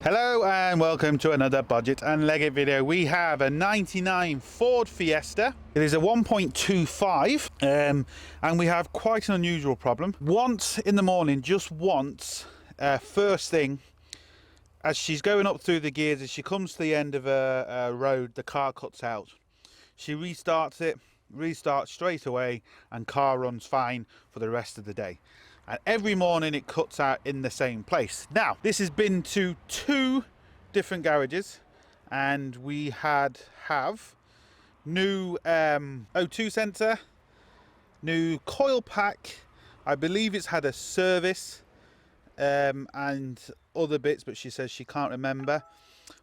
Hello and welcome to another Bodgit and Leggit video. We have a 99 Ford Fiesta. It is a 1.25 and we have quite an unusual problem. Once in the morning, just once, first thing, as she's going up through the gears, as she comes to the end of a road, the car cuts out. She restarts it, restarts straight away, and car runs fine for the rest of the day. And every morning it cuts out in the same place. Now, this has been to 2 different garages, and we have new O2 sensor, new coil pack. I believe it's had a service and other bits, but she says she can't remember.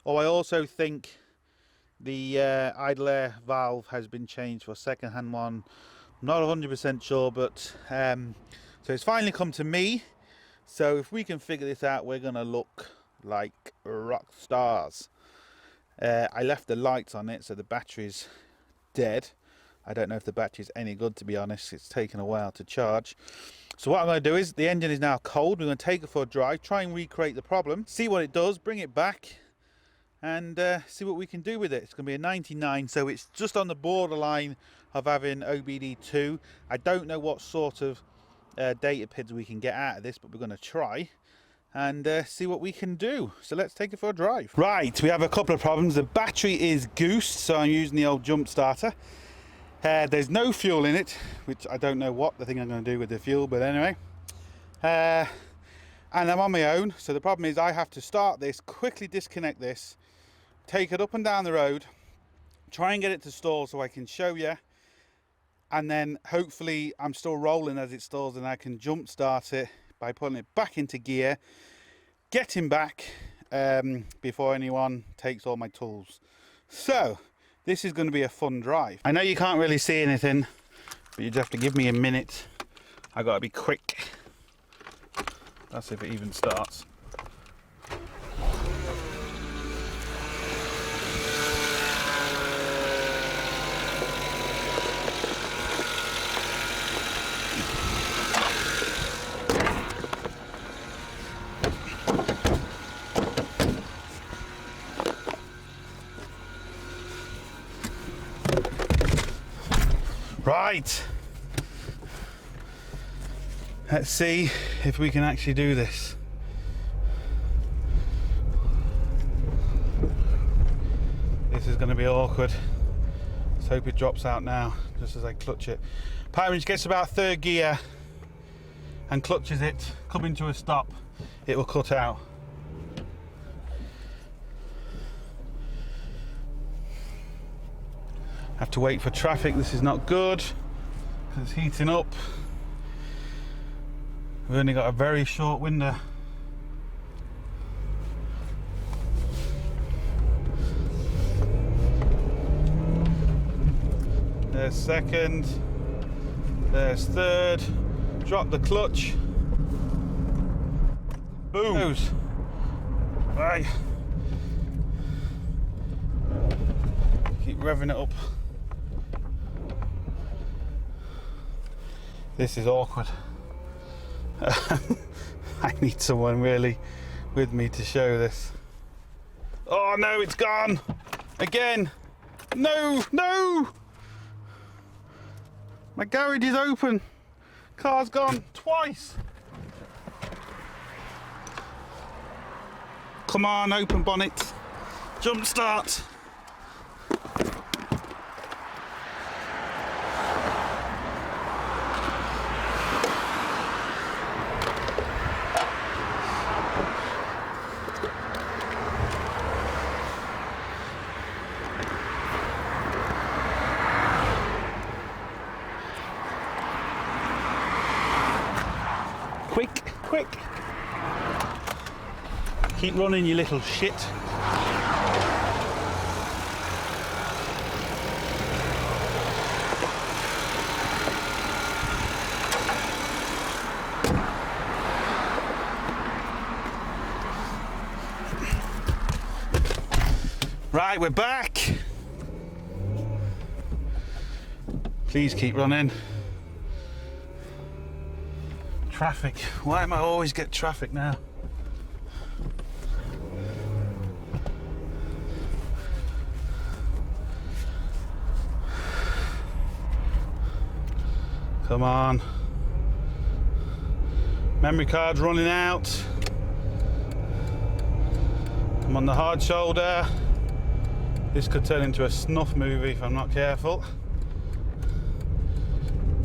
I also think the idle air valve has been changed for a second-hand one. I'm not 100% sure, but so it's finally come to me. So if we can figure this out, we're gonna look like rock stars. I left the lights on it, so the battery's dead. I don't know if the battery's any good, to be honest. It's taken a while to charge. So what I'm going to do is, the engine is now cold. We're going to take it for a drive, try and recreate the problem, see what it does, bring it back, and see what we can do with it. It's going to be a 99, so it's just on the borderline of having OBD2. I don't know what sort of data PIDs we can get out of this, but we're going to try and see what we can do. So let's take it for a drive. Right, we have a couple of problems. The battery is goosed, so I'm using the old jump starter. There's no fuel in it, which I don't know what the thing I'm going to do with the fuel, but anyway. And I'm on my own, so the problem is I have to start this, quickly disconnect this, take it up and down the road, try and get it to stall so I can show you, and then hopefully I'm still rolling as it stalls and I can jump start it by putting it back into gear, getting back before anyone takes all my tools. So this is going to be a fun drive. I know you can't really see anything, but you just have to give me a minute. I got to be quick. That's if it even starts. Right, let's see if we can actually do this. This is going to be awkward. Let's hope it drops out now, just as I clutch it. Apparently when it gets about 3rd gear and clutches it, coming to a stop, it will cut out. Have to wait for traffic. This is not good because it's heating up. We've only got a very short window. There's 2nd, there's 3rd, drop the clutch, boom. Right, keep revving it up. This is awkward. I need someone really with me to show this. Oh no, it's gone again. No, no, my garage is open, car's gone twice. Come on, open bonnet, jump start. Quick, keep running, you little shit. Right, we're back. Please keep running. Traffic. Why am I always get traffic now? Come on. Memory card's running out. I'm on the hard shoulder. This could turn into a snuff movie if I'm not careful.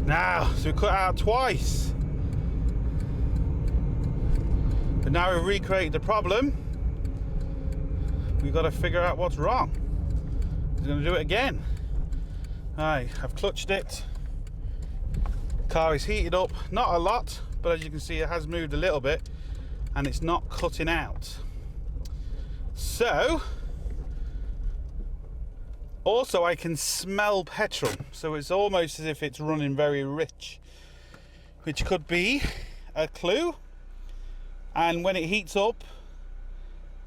Now, so we cut out twice. But now we've recreated the problem. We've got to figure out what's wrong. We're going to do it again. Right, I've clutched it. Car is heated up, not a lot, but as you can see it has moved a little bit and it's not cutting out. So, also I can smell petrol, so it's almost as if it's running very rich, which could be a clue. And when it heats up,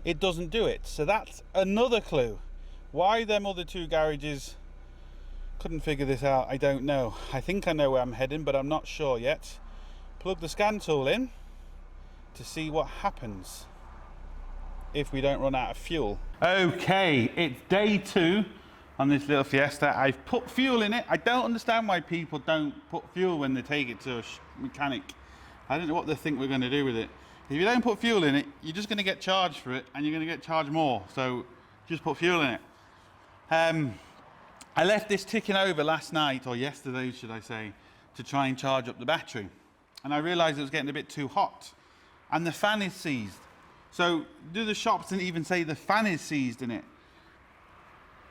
it doesn't do it. So that's another clue. Why them other two garages couldn't figure this out, I don't know. I think I know where I'm heading, but I'm not sure yet. Plug the scan tool in to see what happens if we don't run out of fuel. Okay, it's day 2 on this little Fiesta. I've put fuel in it. I don't understand why people don't put fuel when they take it to a mechanic. I don't know what they think we're going to do with it. If you don't put fuel in it, you're just going to get charged for it, and you're going to get charged more. So just put fuel in it. I left this ticking over last night, or yesterday should I say, to try and charge up the battery. And I realised it was getting a bit too hot. And the fan is seized. So do the shops didn't even say the fan is seized in it.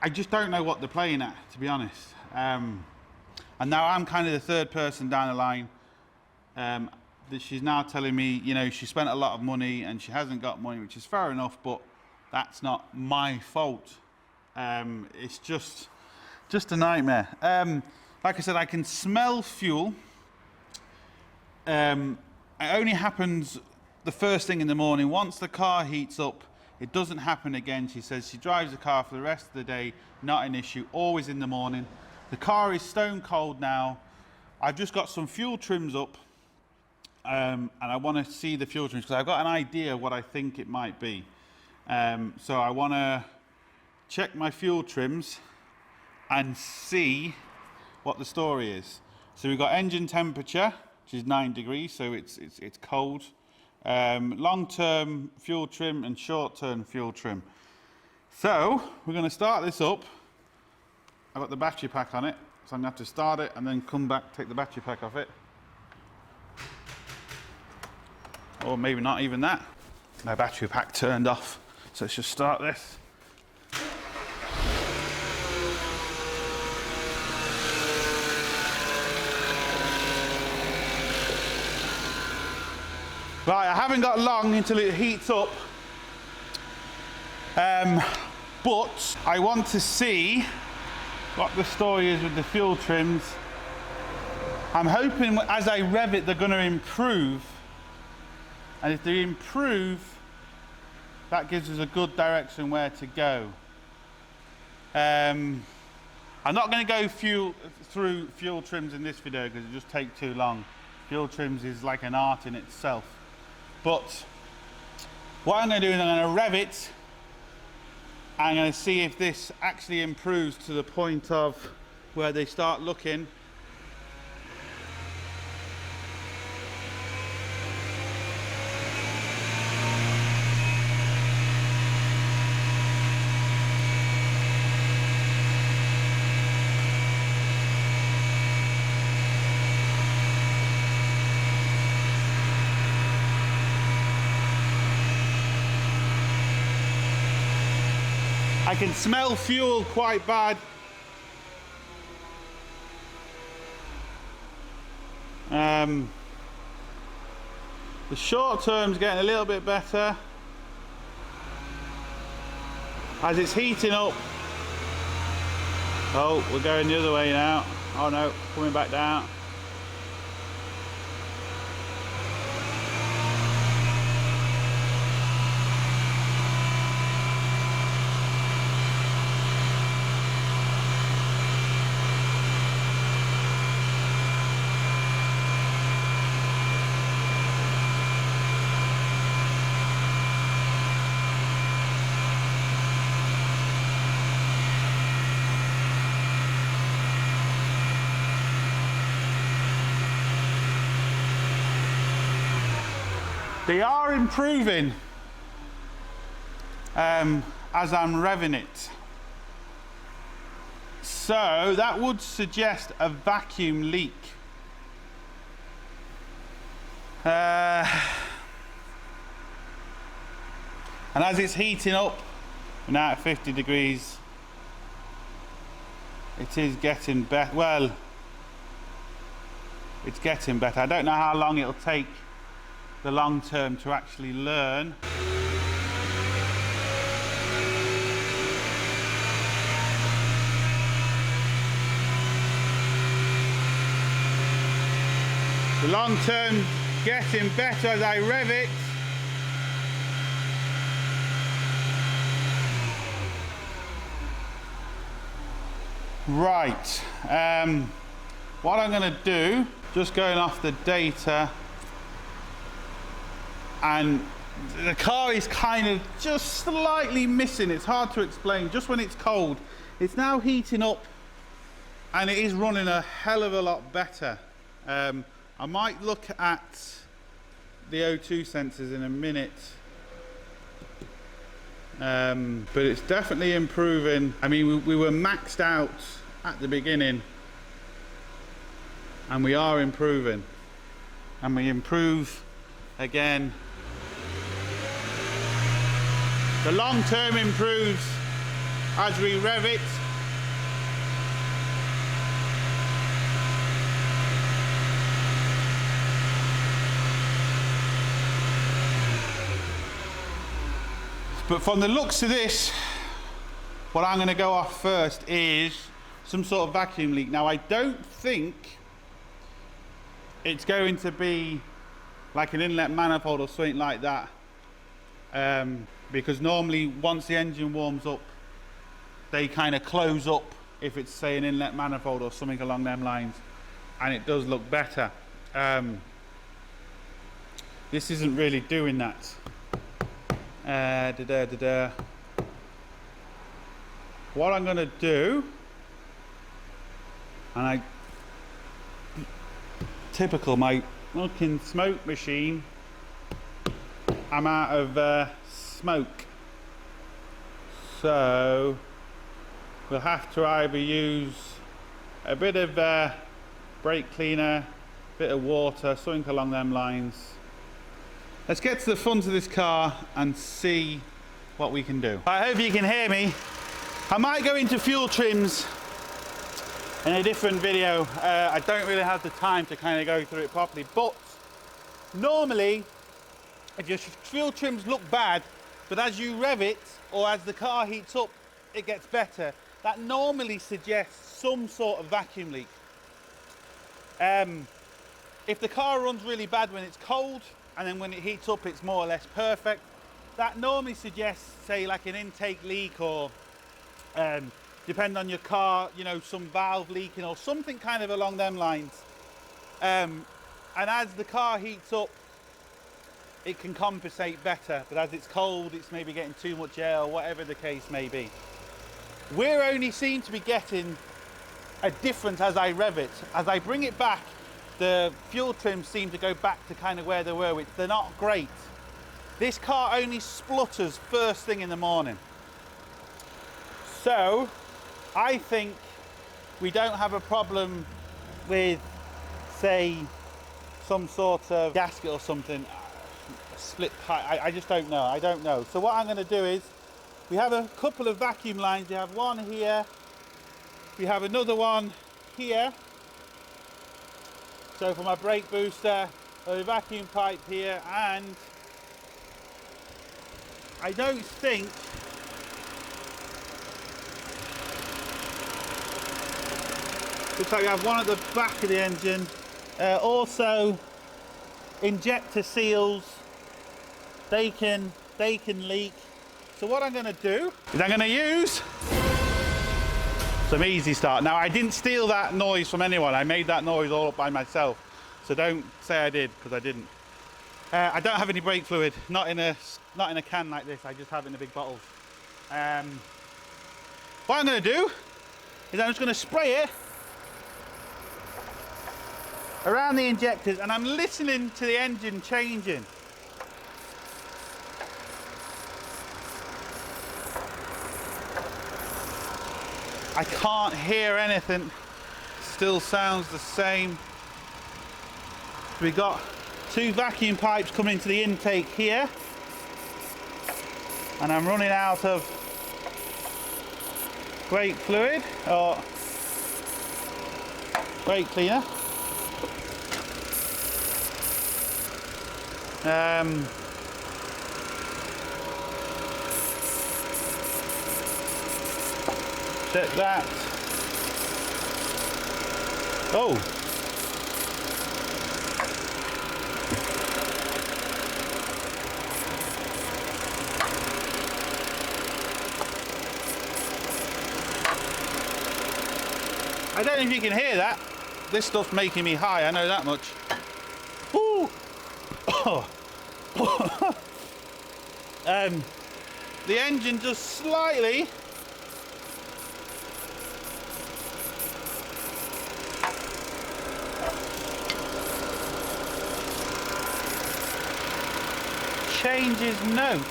I just don't know what they're playing at, to be honest. And now I'm kind of the third person down the line. That she's now telling me, you know, she spent a lot of money and she hasn't got money, which is fair enough, but that's not my fault. It's just a nightmare. Like I said, I can smell fuel. It only happens the first thing in the morning. Once the car heats up, it doesn't happen again. She says she drives the car for the rest of the day, not an issue, always in the morning. The car is stone cold now. I've just got some fuel trims up, and I want to see the fuel trims because I've got an idea what I think it might be. So I want to check my fuel trims and see what the story is. So we've got engine temperature, which is 9 degrees, so it's cold. Long-term fuel trim and short-term fuel trim. So we're going to start this up. I've got the battery pack on it, so I'm going to have to start it and then come back, take the battery pack off it. Or maybe not even that. My battery pack turned off, so let's just start this. Right, I haven't got long until it heats up, but I want to see what the story is with the fuel trims. I'm hoping as I rev it they're going to improve, and if they improve, that gives us a good direction where to go. I'm not going to go through fuel trims in this video because it just takes too long. Fuel trims is like an art in itself. But what I'm going to do is I'm going to rev it. I'm going to see if this actually improves to the point of where they start looking. I can smell fuel quite bad. The short term's getting a little bit better as it's heating up. Oh, we're going the other way now. Oh no, coming back down. They are improving as I'm revving it. So that would suggest a vacuum leak. And as it's heating up, we're now at 50 degrees, it is getting better. Well, it's getting better. I don't know how long it'll take the long term to actually learn. The long term getting better as I rev it. Right, what I'm going to do, just going off the data, and the car is kind of just slightly missing. It's hard to explain. Just when it's cold, it's now heating up and it is running a hell of a lot better. I might look at the O2 sensors in a minute, but it's definitely improving. I mean, we were maxed out at the beginning and we are improving, and we improve again. The long term improves as we rev it. But from the looks of this, what I'm going to go off first is some sort of vacuum leak. Now, I don't think it's going to be like an inlet manifold or something like that, because normally once the engine warms up, they kind of close up if it's, say, an inlet manifold or something along them lines, and it does look better. This isn't really doing that. What I'm going to do, and typical, my fucking smoke machine, I'm out of smoke, so we'll have to either use a bit of brake cleaner, bit of water, something along them lines. Let's get to the front of this car and see what we can do. I hope you can hear me. I might go into fuel trims in a different video. I don't really have the time to kind of go through it properly, but normally if your fuel trims look bad, but as you rev it or as the car heats up, it gets better, that normally suggests some sort of vacuum leak. If the car runs really bad when it's cold, and then when it heats up it's more or less perfect, that normally suggests, say, like an intake leak, or depending on your car, you know, some valve leaking or something kind of along them lines. And as the car heats up, it can compensate better, but as it's cold, it's maybe getting too much air or whatever the case may be. We're only seem to be getting a difference as I rev it. As I bring it back, the fuel trims seem to go back to kind of where they were, which they're not great. This car only splutters first thing in the morning. So I think we don't have a problem with, say, some sort of gasket or something, a split pipe. I just don't know. I don't know. So what I'm going to do is, we have a couple of vacuum lines. We have one here. We have another one here. So for my brake booster, a vacuum pipe here, and I don't think looks like we have one at the back of the engine. Also, injector seals, they can leak. So what I'm going to do is I'm going to use some easy start. Now, I didn't steal that noise from anyone. I made that noise all up by myself. So don't say I did, because I didn't. I don't have any brake fluid, not in a can like this. I just have it in a big bottle. What I'm going to do is I'm just going to spray it around the injectors, and I'm listening to the engine changing. I can't hear anything. Still sounds the same. We got 2 vacuum pipes coming into the intake here, and I'm running out of brake fluid or brake cleaner. Check that. Oh. I don't know if you can hear that. This stuff's making me high, I know that much. Ooh. Oh. The engine just slightly changes notes.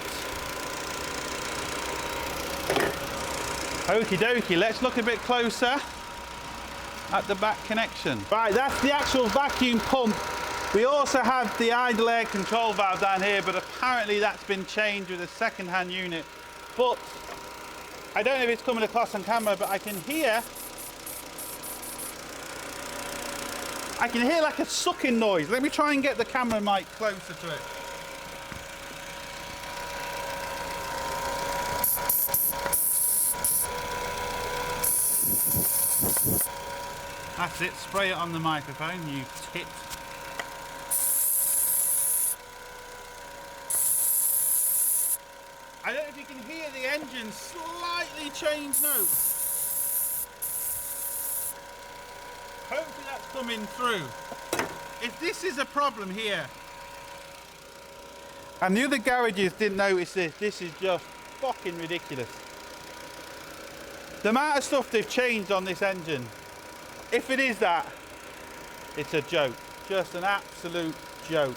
Okie dokie, let's look a bit closer at the back connection. Right, that's the actual vacuum pump. We also have the idle air control valve down here, but apparently that's been changed with a second-hand unit. But I don't know if it's coming across on camera, but I can hear like a sucking noise. Let me try and get the camera mic closer to it. That's it, spray it on the microphone, you tit. I don't know if you can hear the engine slightly change notes. Hopefully that's coming through. If this is a problem here, and the other garages didn't notice this is just fucking ridiculous. The amount of stuff they've changed on this engine, if it is that, it's a joke. Just an absolute joke.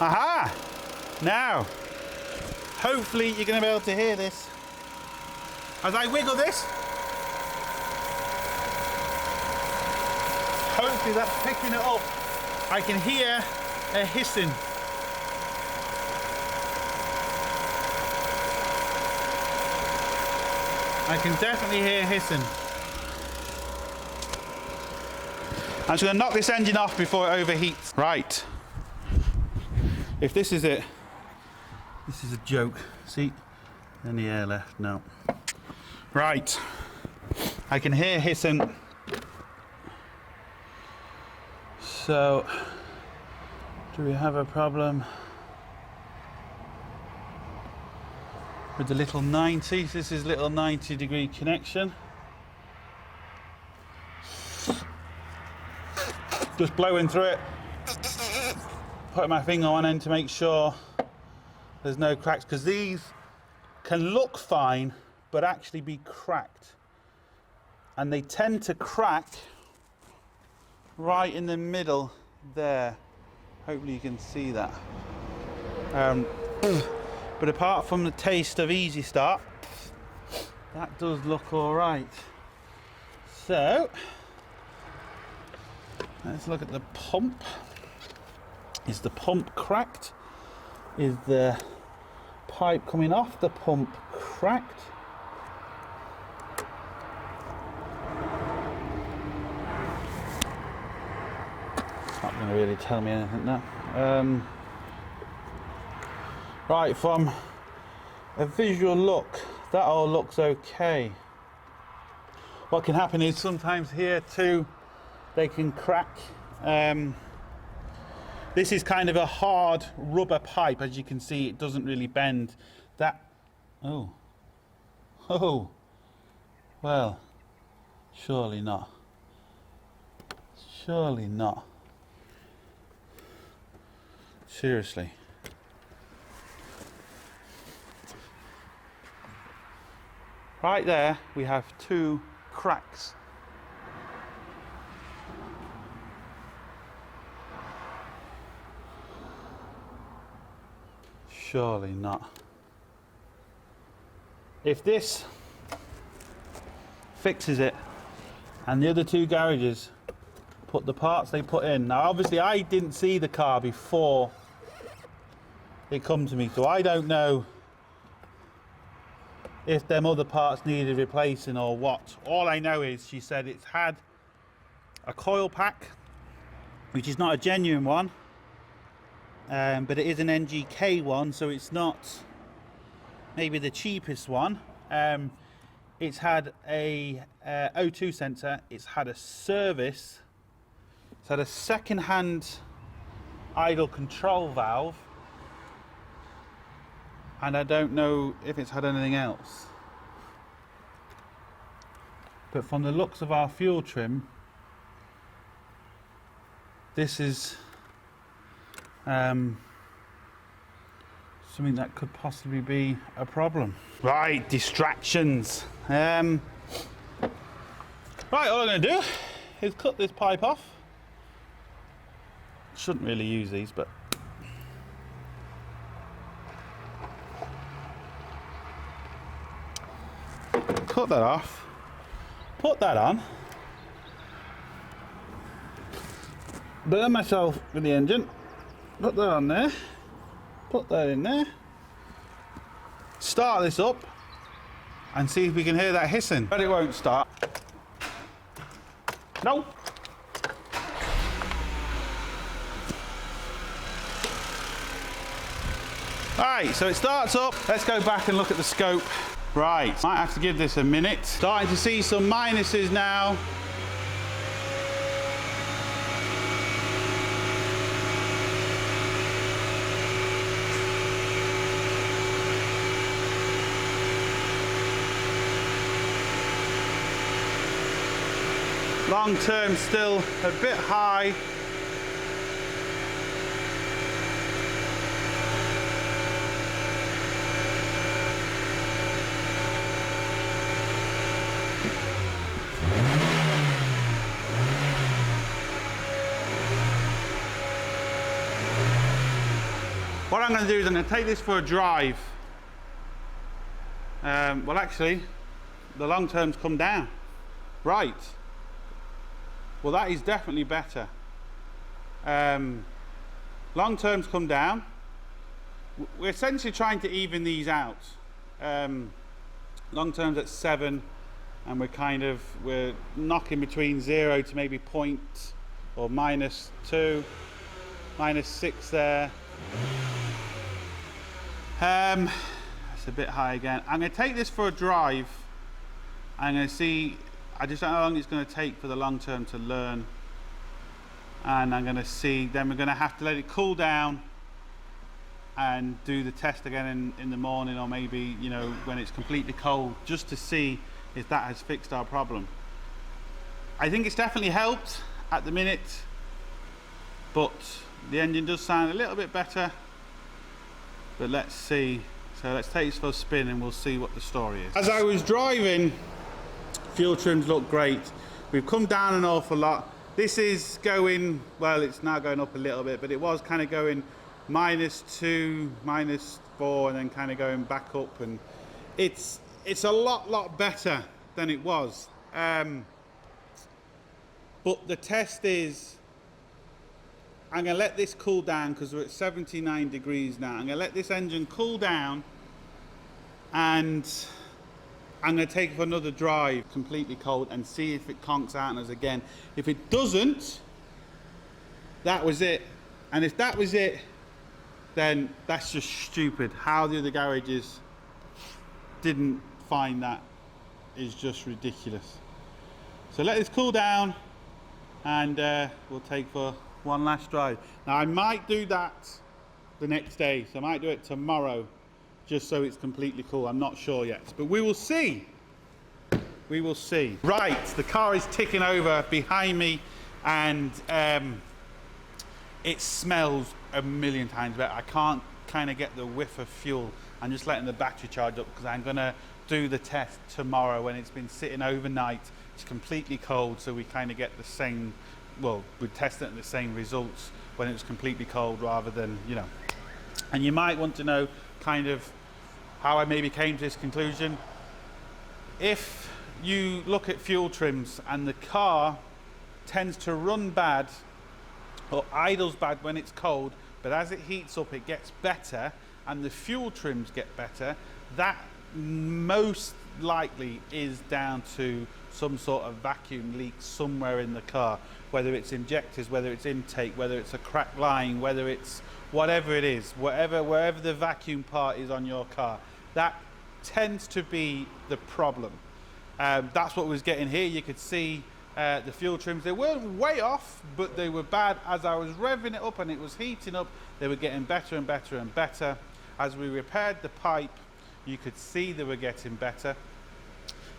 Aha! Now, hopefully you're going to be able to hear this. As I wiggle this, hopefully that's picking it up. I can hear a hissing. I can definitely hear hissing. I'm just going to knock this engine off before it overheats. Right. If this is it, this is a joke. See? Any air left? No. Right. I can hear hissing. So, do we have a problem with the little 90? This is little 90-degree connection. Just blowing through it. Putting my finger on end to make sure there's no cracks, because these can look fine but actually be cracked, and they tend to crack right in the middle there. Hopefully you can see that. But apart from the taste of Easy Start, that does look all right. So let's look at the pump. Is the pump cracked? Is the pipe coming off the pump cracked? It's not going to really tell me anything now. Right, from a visual look, that all looks okay. What can happen is sometimes here too, they can crack. This is kind of a hard rubber pipe, as you can see. It doesn't really bend. That, oh, well, surely not. Surely not. Seriously. Right there, we have 2 cracks. Surely not. If this fixes it and the other two garages put the parts they put in. Now obviously I didn't see the car before it come to me, so I don't know if them other parts needed replacing or what. All I know is she said it's had a coil pack, which is not a genuine one, but it is an NGK one, so it's not maybe the cheapest one. It's had a O2 sensor, it's had a service, it's had a second-hand idle control valve, and I don't know if it's had anything else. But from the looks of our fuel trim, this is something that could possibly be a problem. Right, distractions. Right, all I'm going to do is cut this pipe off. Shouldn't really use these, but cut that off, put that on, burn myself with the engine, put that on there, put that in there, start this up and see if we can hear that hissing. But it won't start. No. Alright, so it starts up. Let's go back and look at the scope. Right, might have to give this a minute. Starting to see some minuses now. Long term still a bit high. What I'm going to do is I'm going to take this for a drive. Well, actually, the long term's come down. Right. Well, that is definitely better. Long term's come down. We're essentially trying to even these out. Long term's at 7, and we're knocking between 0 to maybe point or -2, -6 there. It's a bit high again. I'm going to take this for a drive. I'm going to see. I just don't know how long it's going to take for the long term to learn, and I'm going to see. Then we're going to have to let it cool down and do the test again in the morning, or maybe, you know, when it's completely cold, just to see if that has fixed our problem. I think it's definitely helped at the minute, but the engine does sound a little bit better. But let's see. So let's take this for a spin and we'll see what the story is. As I was driving, fuel trims look great. We've come down an awful lot. This is going, well, it's now going up a little bit, but it was kind of going -2, -4, and then kind of going back up, and it's a lot better than it was. But the test is, I'm going to let this cool down because we're at 79 degrees now. I'm going to let this engine cool down, and I'm going to take it for another drive completely cold and see if it conks out on us again. If it doesn't, that was it. And if that was it, then that's just stupid. How the other garages didn't find that is just ridiculous. So let this cool down, and we'll take for one last drive. Now I might do that the next day, so I might do it tomorrow, just so it's completely cool. I'm not sure yet, but we will see. We will see. Right, the car is ticking over behind me, and it smells a million times better. I can't kind of get the whiff of fuel. I'm just letting the battery charge up because I'm gonna do the test tomorrow when it's been sitting overnight. It's completely cold, so we kind of get the same, well, we test it at the same results when it was completely cold, rather than, you know. And you might want to know kind of how I maybe came to this conclusion. if you look at fuel trims and the car tends to run bad or idles bad when it's cold, but as it heats up it gets better and the fuel trims get better, that most likely is down to some sort of vacuum leak somewhere in the car, whether it's injectors, whether it's intake, whether it's a cracked line, whether it's whatever it is, wherever the vacuum part is on your car, that tends to be the problem. That's what was getting here. You could see the fuel trims, they weren't way off, but they were bad. As I was revving it up and it was heating up, they were getting better and better and better. As we repaired the pipe, you could see they were getting better.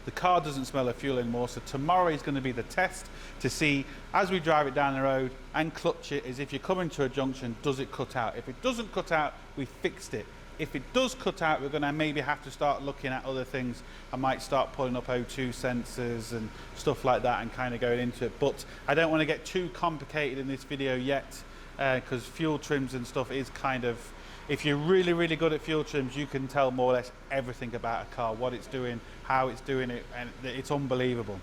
The car doesn't smell of fuel anymore, so tomorrow is going to be the test to see, as we drive it down the road and clutch it, is if you're coming to a junction, does it cut out? If it doesn't cut out, we fixed it. If it does cut out, we're going to maybe have to start looking at other things. I might start pulling up O2 sensors and stuff like that and kind of going into it. But I don't want to get too complicated in this video yet, because fuel trims and stuff is kind of, if you're really, really good at fuel trims, you can tell more or less everything about a car, what it's doing, how it's doing it, and it's unbelievable.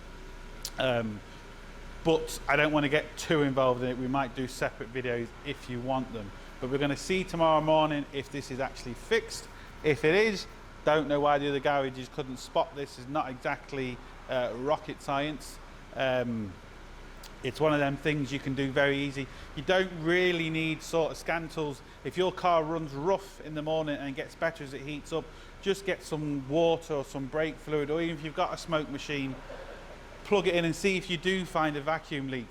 But I don't want to get too involved in it. We might do separate videos if you want them. But we're going to see tomorrow morning if this is actually fixed. If it is, don't know why the other garages couldn't spot this. It's not exactly rocket science. It's one of them things you can do very easy. You don't really need sort of scan tools. If your car runs rough in the morning and gets better as it heats up, just get some water or some brake fluid, or even if you've got a smoke machine, plug it in and see if you do find a vacuum leak.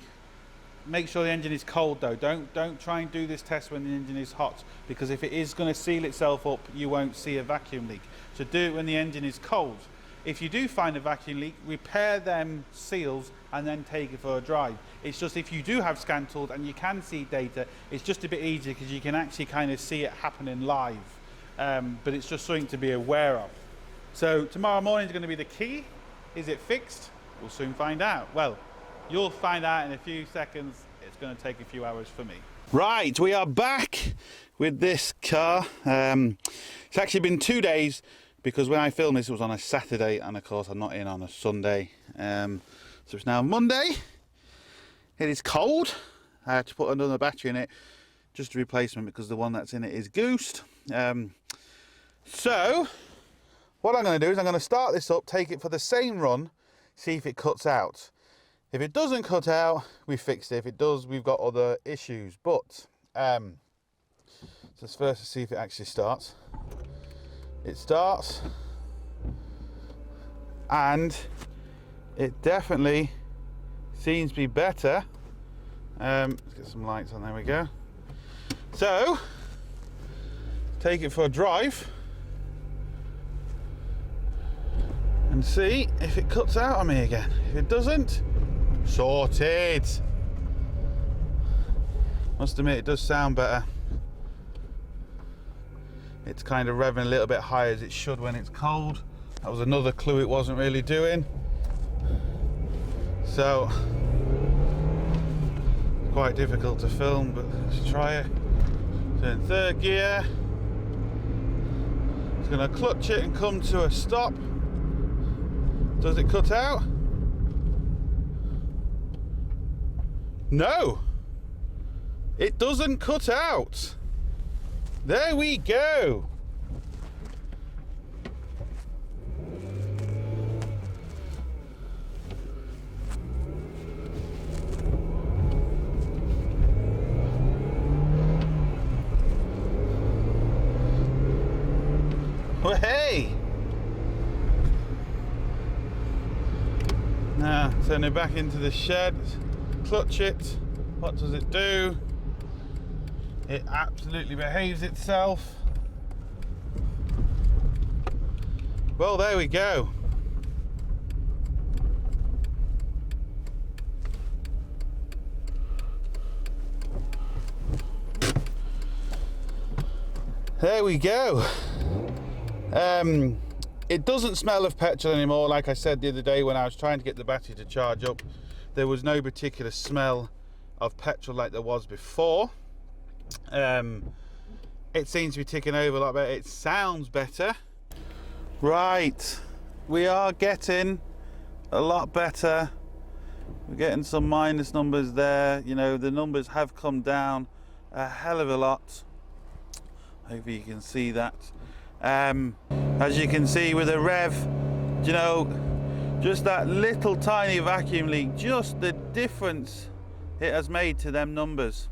Make sure the engine is cold though. Don't try and do this test when the engine is hot, because if it is going to seal itself up, you won't see a vacuum leak. So do it when the engine is cold. If you do find a vacuum leak, repair them seals and then take it for a drive. It's just if you do have scan tools and you can see data, it's just a bit easier because you can actually kind of see it happening live. But it's just something to be aware of. So tomorrow morning is going to be the key. Is it fixed? We'll soon find out. Well, you'll find out in a few seconds. It's going to take a few hours for me. Right, we are back with this car. It's actually been 2 days, because when I filmed this it was on a Saturday, and of course I'm not in on a Sunday. So it's now Monday. It is cold. I had to put another battery in it, just a replacement, because the one that's in it is goosed. So what I'm going to do is I'm going to start this up, take it for the same run, see if it cuts out. If it doesn't cut out, we fixed it. If it does, we've got other issues. But let's first see if it actually starts. It starts, and it definitely seems to be better. Let's get some lights on, there we go. So, take it for a drive and see if it cuts out on me again. If it doesn't, sorted. Must admit, it does sound better. It's kind of revving a little bit higher as it should when it's cold. That was another clue it wasn't really doing. So, quite difficult to film, but let's try it. So in third gear, it's going to clutch it and come to a stop. Does it cut out? No, it doesn't cut out. There we go. Well, hey. Now turn it back into the shed, clutch it. What does it do? It absolutely behaves itself. Well, there we go. There we go. It doesn't smell of petrol anymore. Like I said the other day when I was trying to get the battery to charge up, there was no particular smell of petrol like there was before. It seems to be ticking over a lot better. It sounds better. Right, we are getting a lot better. We're getting some minus numbers there. You know, the numbers have come down a hell of a lot. Hopefully you can see that. As you can see with the rev, you know, just that little tiny vacuum leak, just the difference it has made to them numbers.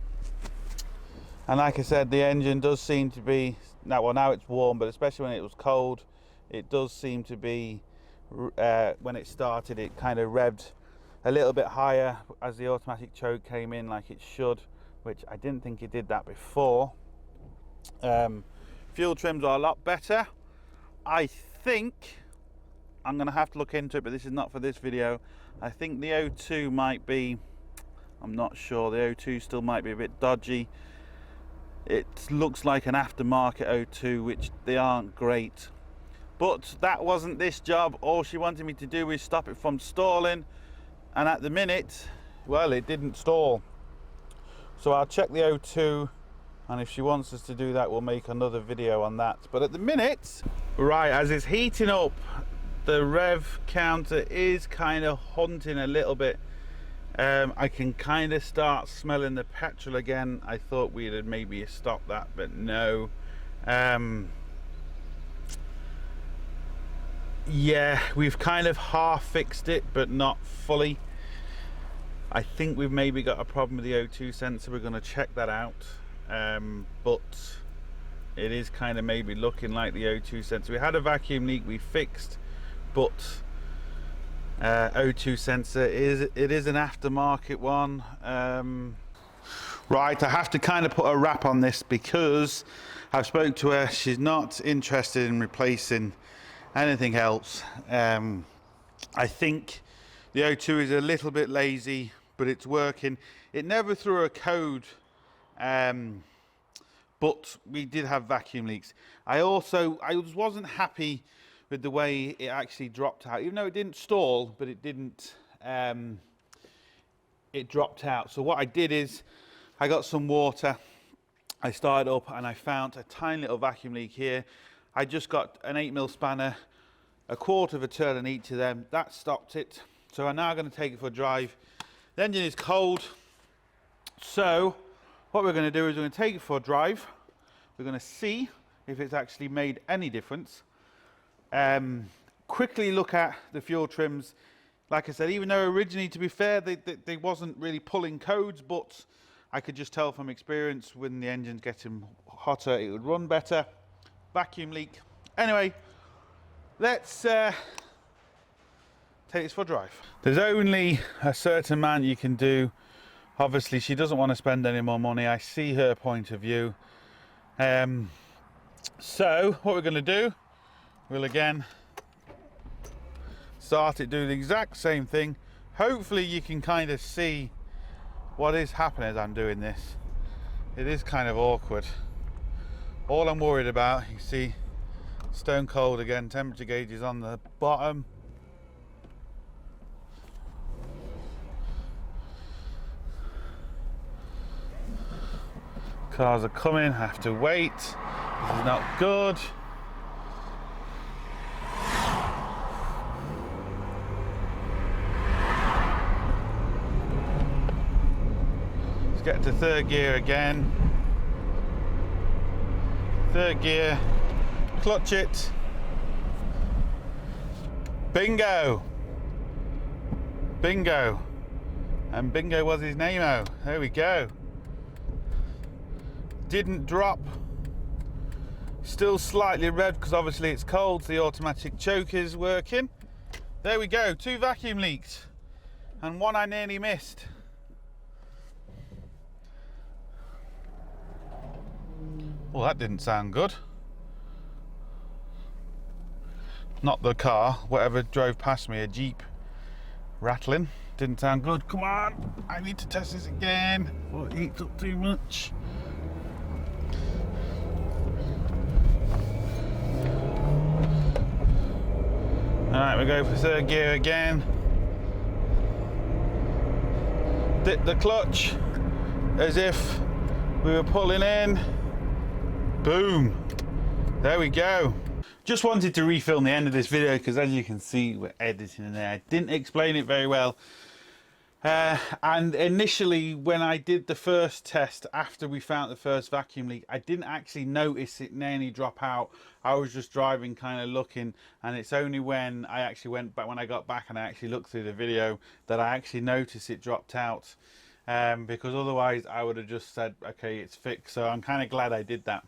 And like I said, the engine does seem to be, now it's warm, but especially when it was cold, it does seem to be, when it started, it kind of revved a little bit higher as the automatic choke came in like it should, which I didn't think it did that before. Fuel trims are a lot better. I think, I'm going to have to look into it, but this is not for this video. I think the O2 might be, I'm not sure, the O2 still might be a bit dodgy. It looks like an aftermarket O2, which they aren't great. But that wasn't this job. All she wanted me to do was stop it from stalling. And at the minute, well, it didn't stall. So I'll check the O2. And if she wants us to do that, we'll make another video on that. But at the minute, right, as it's heating up, the rev counter is kind of hunting a little bit. I can kind of start smelling the petrol again. I thought we'd have maybe stopped that, but no. Yeah, we've kind of half fixed it, but not fully. I think we've maybe got a problem with the O2 sensor. We're going to check that out. But it is kind of maybe looking like the O2 sensor. We had a vacuum leak we fixed, but O2 sensor is an aftermarket one. Right, I have to kind of put a wrap on this because I've spoke to her. She's not interested in replacing anything else. I think the O2 is a little bit lazy, but it's working. It never threw a code, but we did have vacuum leaks. I wasn't happy with the way it actually dropped out, even though it didn't stall, but it didn't, it dropped out. So what I did is I got some water, I started up, and I found a tiny little vacuum leak here. I just got an 8mm spanner, a quarter of a turn in each of them. That stopped it. So I'm now going to take it for a drive. The engine is cold, so what we're going to do is we're going to take it for a drive. We're going to see if it's actually made any difference. Quickly look at the fuel trims. Like I said, even though originally, to be fair, they wasn't really pulling codes, but I could just tell from experience when the engine's getting hotter, it would run better. Vacuum leak. Anyway, let's take this for a drive. There's only a certain amount you can do. Obviously, she doesn't want to spend any more money. I see her point of view. So what we're going to do, we'll again start it, do the exact same thing. Hopefully you can kind of see what is happening as I'm doing this. It is kind of awkward. All I'm worried about, you see, stone cold again, temperature gauge is on the bottom. Cars are coming, I have to wait. This is not good. Let's get to third gear again. Third gear, clutch it. Bingo! Bingo! And Bingo was his name-o. There we go. Didn't drop. Still slightly revved because obviously it's cold, so the automatic choke is working. There we go, 2 vacuum leaks and one I nearly missed. Well, that didn't sound good. Not the car, whatever drove past me, a Jeep rattling. Didn't sound good. Come on, I need to test this again before it heats up too much. Alright, we go for third gear again. Dip the clutch as if we were pulling in. Boom. There we go. Just wanted to refilm the end of this video because, as you can see, we're editing in there. I didn't explain it very well. And initially, when I did the first test after we found the first vacuum leak, I didn't actually notice it nearly drop out. I was just driving, kind of looking, and it's only when I actually went back, when I got back and I actually looked through the video, that I actually noticed it dropped out. Because otherwise I would have just said, okay, it's fixed. So I'm kind of glad I did that.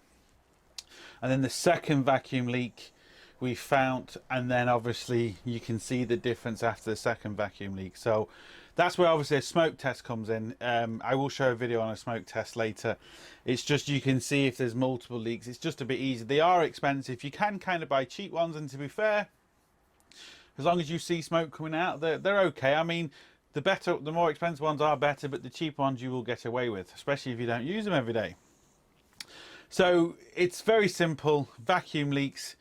And then the second vacuum leak we found, and then obviously you can see the difference after the second vacuum leak. So that's where obviously a smoke test comes in. I will show a video on a smoke test later. It's just, you can see if there's multiple leaks. It's just a bit easier. They are expensive. You can kind of buy cheap ones, and to be fair, as long as you see smoke coming out, they're okay. I mean, the more expensive ones are better, but the cheap ones you will get away with, especially if you don't use them every day. So it's very simple. Vacuum leaks.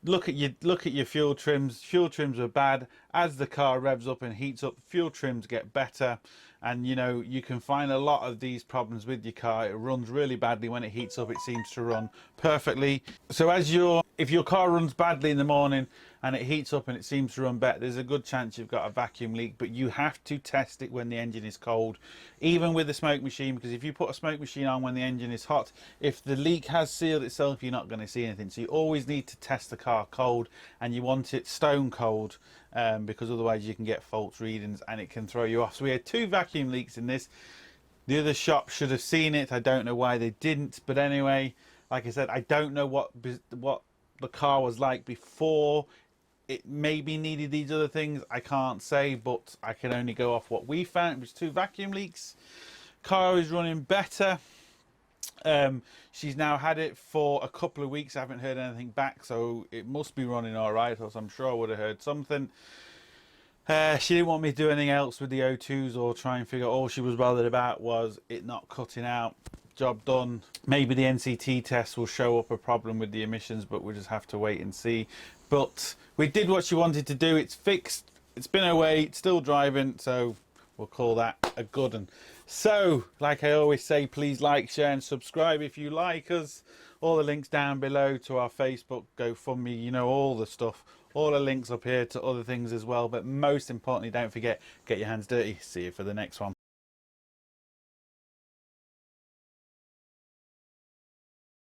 Look at your fuel trims. Fuel trims are bad. As the car revs up and heats up, fuel trims get better. And you know, you can find a lot of these problems with your car. It runs really badly when it heats up. It seems to run perfectly. So if your car runs badly in the morning and it heats up and it seems to run better, there's a good chance you've got a vacuum leak. But you have to test it when the engine is cold, even with the smoke machine, because if you put a smoke machine on when the engine is hot, if the leak has sealed itself, you're not going to see anything. So you always need to test the car cold, and you want it stone cold, because otherwise you can get false readings and it can throw you off. So we had 2 vacuum leaks in this. The other shop should have seen it. I don't know why they didn't, but anyway, like I said, I don't know what the car was like before it maybe needed these other things. I can't say, but I can only go off what we found. It was 2 vacuum leaks. Car is running better. She's now had it for a couple of weeks. I haven't heard anything back, so it must be running all right, else I'm sure I would have heard something. She didn't want me to do anything else with the O2s or try and figure out. All she was bothered about was it not cutting out. Job done. Maybe the NCT test will show up a problem with the emissions, but we'll just have to wait and see. But we did what she wanted to do. It's fixed. It's been away. It's still driving, so we'll call that a good one. So, like I always say, please like, share and subscribe if you like us. All the links down below to our Facebook, GoFundMe, you know, all the stuff. All the links up here to other things as well. But most importantly, don't forget, get your hands dirty. See you for the next one.